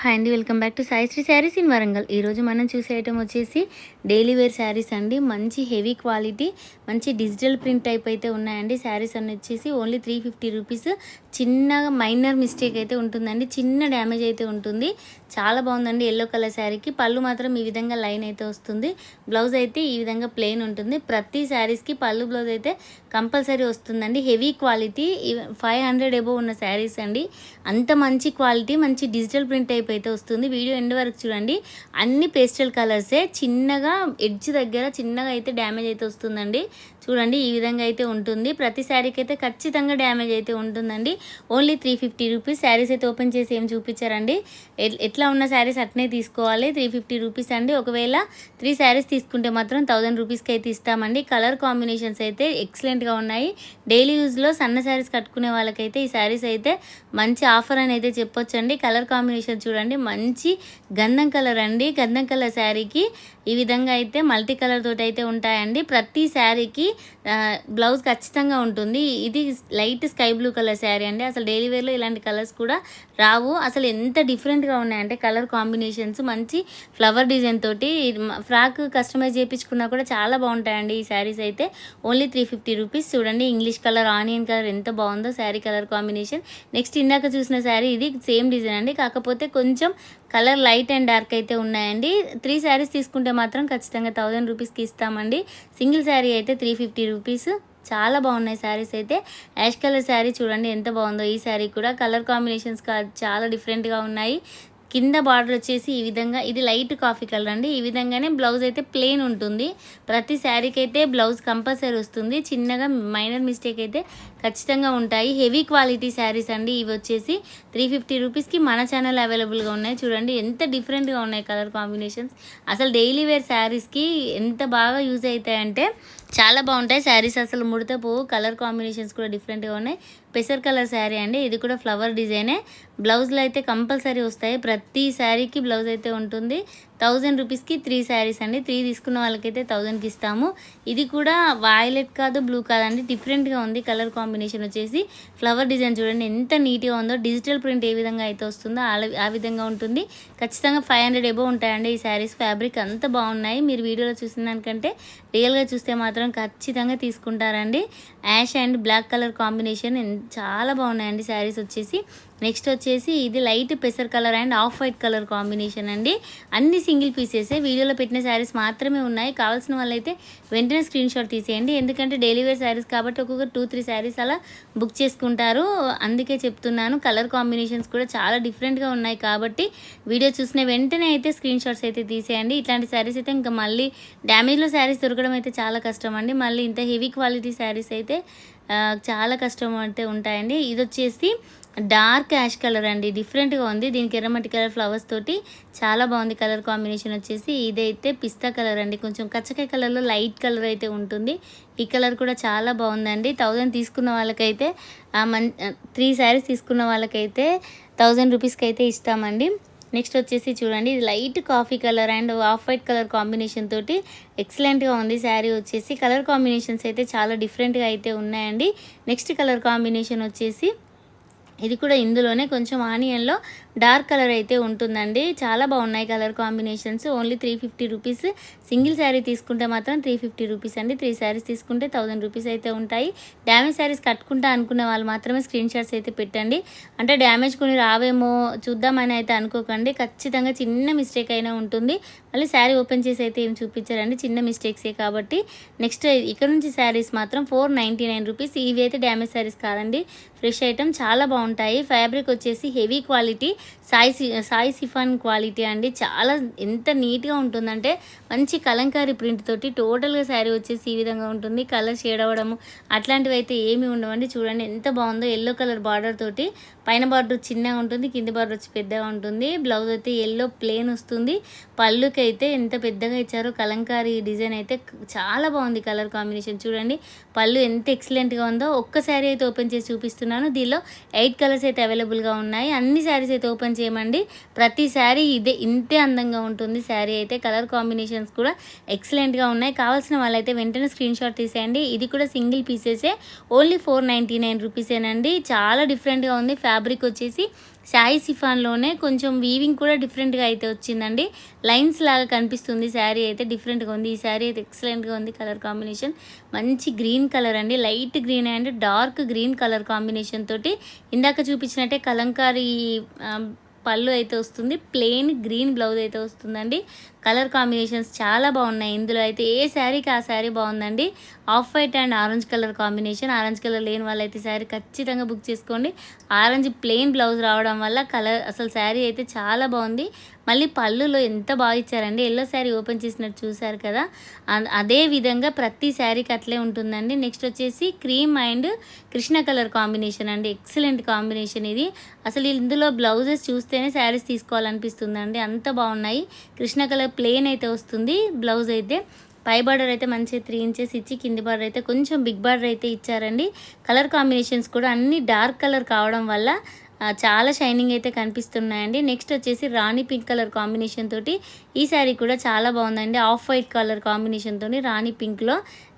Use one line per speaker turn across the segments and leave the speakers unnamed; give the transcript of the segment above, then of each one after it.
Hi అండి, welcome back to Saisri saris in Warangal. ఈరోజు మనం చూసే ఐటమ్ వచ్చేసి డైలీ వేర్ శారీస్ అండి. మంచి హెవీ క్వాలిటీ, మంచి డిజిటల్ ప్రింట్ టైప్ అయితే ఉన్నాయండి. శారీస్ అన్ని వచ్చేసి ఓన్లీ 350 రూపీస్. చిన్నగా మైనర్ మిస్టేక్ అయితే ఉంటుందండి, చిన్న డ్యామేజ్ అయితే ఉంటుంది. చాలా బాగుందండి. ఎల్లో కలర్ శారీకి పళ్ళు మాత్రం ఈ విధంగా లైన్ అయితే వస్తుంది. బ్లౌజ్ అయితే ఈ విధంగా ప్లెయిన్ ఉంటుంది. ప్రతి శారీస్కి పళ్ళు బ్లౌజ్ అయితే కంపల్సరీ వస్తుందండి. హెవీ క్వాలిటీ 500 ఎబో ఉన్న శారీస్ అండి. అంత మంచి క్వాలిటీ, మంచి డిజిటల్ ప్రింట్ టైప్ అయితే వస్తుంది. వీడియో ఎండ్ వరకు చూడండి. అన్ని పేస్టల్ కలర్సే. చిన్నగా ఎడ్జ్ దగ్గర చిన్నగా అయితే డ్యామేజ్ అయితే వస్తుందండి. చూడండి, ఈ విధంగా అయితే ఉంటుంది. ప్రతి శారీకి అయితే ఖచ్చితంగా డ్యామేజ్ అయితే ఉంటుందండి. Only 350 rupees. శారీస్ అయితే ఓపెన్ చేసి ఏం చూపించారండి. ఎట్లా ఉన్న శారీస్ అట్నే తీసుకోవాలి. 350 రూపీస్ అండి. ఒకవేళ 3 శారీస్ తీసుకుంటే మాత్రం 1000 రూపీస్కి అయితే ఇస్తామండి. కలర్ కాంబినేషన్స్ అయితే ఎక్సలెంట్గా ఉన్నాయి. డైలీ యూజ్లో సన్న శారీస్ కట్టుకునే వాళ్ళకైతే ఈ శారీస్ అయితే మంచి ఆఫర్ అని అయితే చెప్పొచ్చండి. కలర్ కాంబినేషన్ చూడండి, మంచి గంధం కలర్ అండి. గంధం కలర్ శారీకి ఈ విధంగా అయితే మల్టీ కలర్ తోటి అయితే ఉంటాయండి. ప్రతి శారీకి బ్లౌజ్ ఖచ్చితంగా ఉంటుంది. ఇది light sky blue colour sari అండి. అసలు డైలీ వేర్లో ఇలాంటి కలర్స్ కూడా రావు. అసలు ఎంత డిఫరెంట్గా ఉన్నాయంటే కలర్ కాంబినేషన్స్. మంచి ఫ్లవర్ డిజైన్ తోటి ఫ్రాక్ కస్టమైజ్ చేయించుకున్నా కూడా చాలా బాగుంటాయండి ఈ శారీస్ అయితే. Only 350 rupees. చూడండి, ఇంగ్లీష్ కలర్, ఆనియన్ కలర్ ఎంత బాగుందో శారీ కలర్ కాంబినేషన్. నెక్స్ట్ ఇందాక చూసిన శారీ ఇది సేమ్ డిజైన్ అండి, కాకపోతే కొంచెం కలర్ లైట్ అండ్ డార్క్ అయితే ఉన్నాయండి. 3 శారీస్ తీసుకుంటే మాత్రం ఖచ్చితంగా 1000 రూపీస్కి ఇస్తామండి. సింగిల్ శారీ అయితే 350 రూపీస్. చాలా బాగున్నాయి శారీస్ అయితే. యాష్ కలర్ శారీ చూడండి ఎంత బాగుందో. ఈ శారీ కూడా కలర్ కాంబినేషన్స్ చాలా డిఫరెంట్గా ఉన్నాయి. కింద బార్డర్ వచ్చేసి ఈ విధంగా, ఇది లైట్ కాఫీ కలర్ అండి. ఈ విధంగానే బ్లౌజ్ అయితే ప్లెయిన్ ఉంటుంది. ప్రతి శారీకి అయితే బ్లౌజ్ కంపల్సరీ వస్తుంది. చిన్నగా మైనర్ మిస్టేక్ అయితే ఖచ్చితంగా ఉంటాయి. హెవీ క్వాలిటీ శారీస్ అండి. ఇవి వచ్చేసి 350 రూపీస్కి మన ఛానల్ అవైలబుల్గా ఉన్నాయి. చూడండి ఎంత డిఫరెంట్గా ఉన్నాయి కలర్ కాంబినేషన్స్. అసలు డైలీ వేర్ శారీస్కి ఎంత బాగా యూజ్ అవుతాయంటే చాలా బాగుంటాయి శారీస్. అసలు ముడత పోవు. కలర్ కాంబినేషన్స్ కూడా డిఫరెంట్గా ఉన్నాయి. పెసర్ కలర్ శారీ అండి. ఇది కూడా ఫ్లవర్ డిజైనే. బ్లౌజ్లో అయితే కంపల్సరీ వస్తాయి. ప్రతి శారీకి బ్లౌజ్ అయితే ఉంటుంది. 1000 రూపీస్కి 3 శారీస్ అండి. 3 తీసుకున్న వాళ్ళకైతే 1000కి ఇస్తాము. ఇది కూడా వాయిలెట్ కాదు, బ్లూ కాదండి, డిఫరెంట్గా ఉంది. కలర్ కాంబినేషన్ వచ్చేసి ఫ్లవర్ డిజైన్ చూడండి ఎంత నీట్గా ఉందో. డిజిటల్ ప్రింట్ ఏ విధంగా అయితే వస్తుందో ఆ విధంగా ఉంటుంది. ఖచ్చితంగా 500 ఎబో ఉంటాయండి ఈ శారీస్. ఫ్యాబ్రిక్ అంత బాగున్నాయి. మీరు వీడియోలో చూసిన దానికంటే రియల్గా చూస్తే మాత్రం ఖచ్చితంగా తీసుకుంటారండి. Ash and black colour combination చాలా బాగున్నాయండి శారీస్ వచ్చేసి. నెక్స్ట్ వచ్చేసి ఇది లైట్ పెసర్ colour and off white colour combination అండి. అన్ని సింగిల్ పీసెసే. వీడియోలో పెట్టిన శారీస్ మాత్రమే ఉన్నాయి. కావాల్సిన వాళ్ళైతే వెంటనే స్క్రీన్ షాట్ తీసేయండి. ఎందుకంటే డైలీ వేర్ శారీస్ కాబట్టి ఒక్కొక్కరు 2-3 శారీస్ అలా బుక్ చేసుకుంటారు. అందుకే చెప్తున్నాను. కలర్ కాంబినేషన్స్ కూడా చాలా డిఫరెంట్గా ఉన్నాయి కాబట్టి వీడియో చూసిన వెంటనే అయితే స్క్రీన్ షాట్స్ అయితే తీసేయండి. ఇట్లాంటి శారీస్ అయితే ఇంకా మళ్ళీ డ్యామేజ్లో శారీస్ దొరకడం అయితే చాలా కష్టం అండి. మళ్ళీ ఇంత హెవీ క్వాలిటీ శారీస్ అయితే చాలా కష్టం అయితే ఉంటాయండి. ఇది వచ్చేసి డార్క్ యాష్ కలర్ అండి. డిఫరెంట్గా ఉంది. దీనికి ఎర్రమట్టి కలర్ ఫ్లవర్స్ తోటి చాలా బాగుంది. కలర్ కాంబినేషన్ వచ్చేసి ఇదైతే పిస్తా కలర్ అండి. కొంచెం కచ్చకాయ కలర్లో లైట్ కలర్ అయితే ఉంటుంది. ఈ కలర్ కూడా చాలా బాగుందండి. 1000 తీసుకున్న వాళ్ళకైతే 3 శారీస్ తీసుకున్న వాళ్ళకైతే 1000 రూపీస్కి అయితే ఇస్తామండి. నెక్స్ట్ వచ్చేసి చూడండి, ఇది light coffee colour and off white colour combination తోటి ఎక్సలెంట్గా ఉంది శారీ వచ్చేసి. కలర్ కాంబినేషన్స్ అయితే చాలా డిఫరెంట్గా అయితే ఉన్నాయండి. నెక్స్ట్ కలర్ కాంబినేషన్ వచ్చేసి ఇది కూడా ఇందులోనే కొంచెం ఆనియన్లో డార్క్ కలర్ అయితే ఉంటుందండి. చాలా బాగున్నాయి colour combinations. Only 350 rupees. Single sari తీసుకుంటే మాత్రం 350 రూపీస్ అండి. 3 శారీస్ తీసుకుంటే 1000 రూపీస్ అయితే ఉంటాయి. డ్యామేజ్ శారీస్ కట్టుకుంటా అనుకునే వాళ్ళు మాత్రమే స్క్రీన్ షాట్స్ అయితే పెట్టండి. అంటే డ్యామేజ్ కొన్ని రావేమో చూద్దామని అయితే అనుకోకండి. ఖచ్చితంగా చిన్న మిస్టేక్ అయినా ఉంటుంది. మళ్ళీ శారీ ఓపెన్ చేసి అయితే ఏం చూపించారండి, చిన్న మిస్టేక్సే కాబట్టి. నెక్స్ట్ ఇక్కడ నుంచి శారీస్ మాత్రం 499 రూపీస్. ఇవి అయితే డ్యామేజ్ శారీస్ కాదండి, ఫ్రెష్ ఐటమ్. చాలా బాగుంటాయి. ఫ్యాబ్రిక్ వచ్చేసి heavy quality, Sai chiffon quality అండి. చాలా ఎంత నీట్గా ఉంటుందంటే మంచి కలంకారీ ప్రింట్ తోటి టోటల్గా శారీ వచ్చేసి ఈ విధంగా ఉంటుంది. కలర్ షేడ్ అవ్వడము అట్లాంటివి అయితే ఏమీ ఉండవండి. చూడండి ఎంత బాగుందో. ఎల్లో కలర్ బార్డర్ తోటి పైన బార్డర్ చిన్నగా ఉంటుంది, కింది బార్డర్ వచ్చి పెద్దగా ఉంటుంది. బ్లౌజ్ అయితే ఎల్లో ప్లెయిన్ వస్తుంది. పళ్ళుకి అయితే ఎంత పెద్దగా ఇచ్చారో. కలంకారీ డిజైన్ అయితే చాలా బాగుంది. కలర్ కాంబినేషన్ చూడండి, పళ్ళు ఎంత ఎక్సలెంట్గా ఉందో. ఒక్క శారీ అయితే ఓపెన్ చేసి చూపిస్తున్నాను. దీనిలో 8 కలర్స్ అయితే అవైలబుల్గా ఉన్నాయి. అన్ని శారీస్ అయితే ఓపెన్ చేయమండి. ప్రతి శారీ ఇంతే అందంగా ఉంటుంది శారీ అయితే. కలర్ కాంబినేషన్స్ కూడా ఎక్సలెంట్గా ఉన్నాయి. కావాల్సిన వాళ్ళైతే వెంటనే స్క్రీన్ షాట్ తీసేయండి. ఇది కూడా సింగిల్ పీసెసే. ఓన్లీ 499 రూపీసేనండి. చాలా డిఫరెంట్గా ఉంది. ఫ్యాబ్రిక్ వచ్చేసి సాయి సిఫాన్లోనే కొంచెం వీవింగ్ కూడా డిఫరెంట్గా అయితే వచ్చిందండి. లైన్స్ లాగా కనిపిస్తుంది. శారీ అయితే డిఫరెంట్గా ఉంది. ఈ శారీ అయితే ఎక్సలెంట్గా ఉంది. కలర్ కాంబినేషన్ మంచి గ్రీన్ కలర్ అండి, light green and dark green colour combination తోటి ఇందాక చూపించినట్టే కలంకారీ పళ్ళు అయితే వస్తుంది. ప్లెయిన్ గ్రీన్ బ్లౌజ్ అయితే వస్తుందండి. కలర్ కాంబినేషన్స్ చాలా బాగున్నాయి. ఇందులో అయితే ఏ శారీకి ఆ శారీ బాగుందండి. Of white and orange colour combination. Orange colour లేని వాళ్ళైతే శారీ ఖచ్చితంగా బుక్ చేసుకోండి. ఆరెంజ్ ప్లెయిన్ బ్లౌజ్ రావడం వల్ల కలర్ అసలు శారీ అయితే చాలా బాగుంది. మళ్ళీ పళ్ళులో ఎంత బాగా ఇచ్చారండి. ఎల్లో శారీ ఓపెన్ చేసినట్టు చూసారు కదా, అదే విధంగా ప్రతి శారీకి అట్లే ఉంటుందండి. నెక్స్ట్ వచ్చేసి cream and Krishna colour combination అండి. ఎక్సలెంట్ కాంబినేషన్ ఇది. అసలు ఇందులో బ్లౌజెస్ చూస్తేనే శారీస్ తీసుకోవాలనిపిస్తుందండి, అంత బాగున్నాయి. కృష్ణ కలర్ ప్లెయిన్ అయితే వస్తుంది. బ్లౌజ్ అయితే పై బార్డర్ అయితే మంచిగా 3 ఇంచెస్ ఇచ్చి కింది బార్డర్ అయితే కొంచెం బిగ్ బార్డర్ అయితే ఇచ్చారండి. కలర్ కాంబినేషన్స్ కూడా అన్ని డార్క్ కలర్ కావడం వల్ల చాలా షైనింగ్ అయితే కనిపిస్తున్నాయండి. నెక్స్ట్ వచ్చేసి రాణి పింక్ కలర్ కాంబినేషన్ తోటి ఈ శారీ కూడా చాలా బాగుందండి. ఆఫ్ వైట్ కలర్ కాంబినేషన్తో రాణి పింక్లో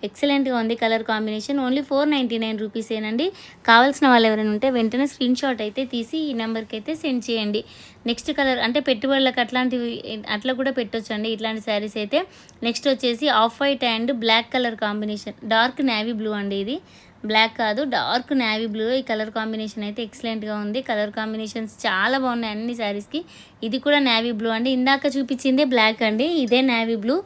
ఎక్సలెంట్గా ఉంది కలర్ కాంబినేషన్. ఓన్లీ 499 రూపీసేనండి. కావాల్సిన వాళ్ళు ఎవరైనా ఉంటే వెంటనే స్క్రీన్ షాట్ అయితే తీసి ఈ నెంబర్కి అయితే సెండ్ చేయండి. నెక్స్ట్ కలర్ అంటే పెట్టుబడులకు అట్లా కూడా పెట్టొచ్చండి ఇట్లాంటి శారీస్ అయితే. నెక్స్ట్ వచ్చేసి off white and black colour combination, dark navy blue అండి. ఇది బ్లాక్ కాదు, డార్క్ నేవీ బ్లూ. ఈ కలర్ కాంబినేషన్ అయితే ఎక్సలెంట్గా ఉంది. కలర్ కాంబినేషన్స్ చాలా బాగున్నాయి అన్ని శారీస్కి. ఇది కూడా నేవీ బ్లూ అండి. ఇందాక చూపించిందే బ్లాక్ అండి, ఇదే నేవీ బ్లూ.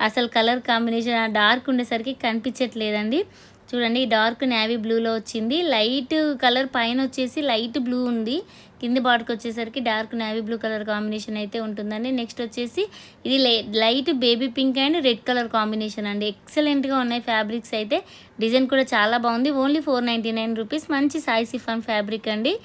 అసలు కలర్ కాంబినేషన్ డార్క్ ఉండేసరికి కనిపించట్లేదండి. చూడండి, డార్క్ నేవీ బ్లూలో వచ్చింది. లైట్ కలర్ పైన వచ్చేసి లైట్ బ్లూ ఉంది, కింది బార్డర్కి వచ్చేసరికి dark navy blue colour combination అయితే ఉంటుందండి. నెక్స్ట్ వచ్చేసి ఇది light baby pink and red colour combination అండి. ఎక్సలెంట్గా ఉన్నాయి ఫ్యాబ్రిక్స్ అయితే. డిజైన్ కూడా చాలా బాగుంది. Only 499 rupees. మంచి సాయి సిఫాన్ ఫ్యాబ్రిక్ అండి.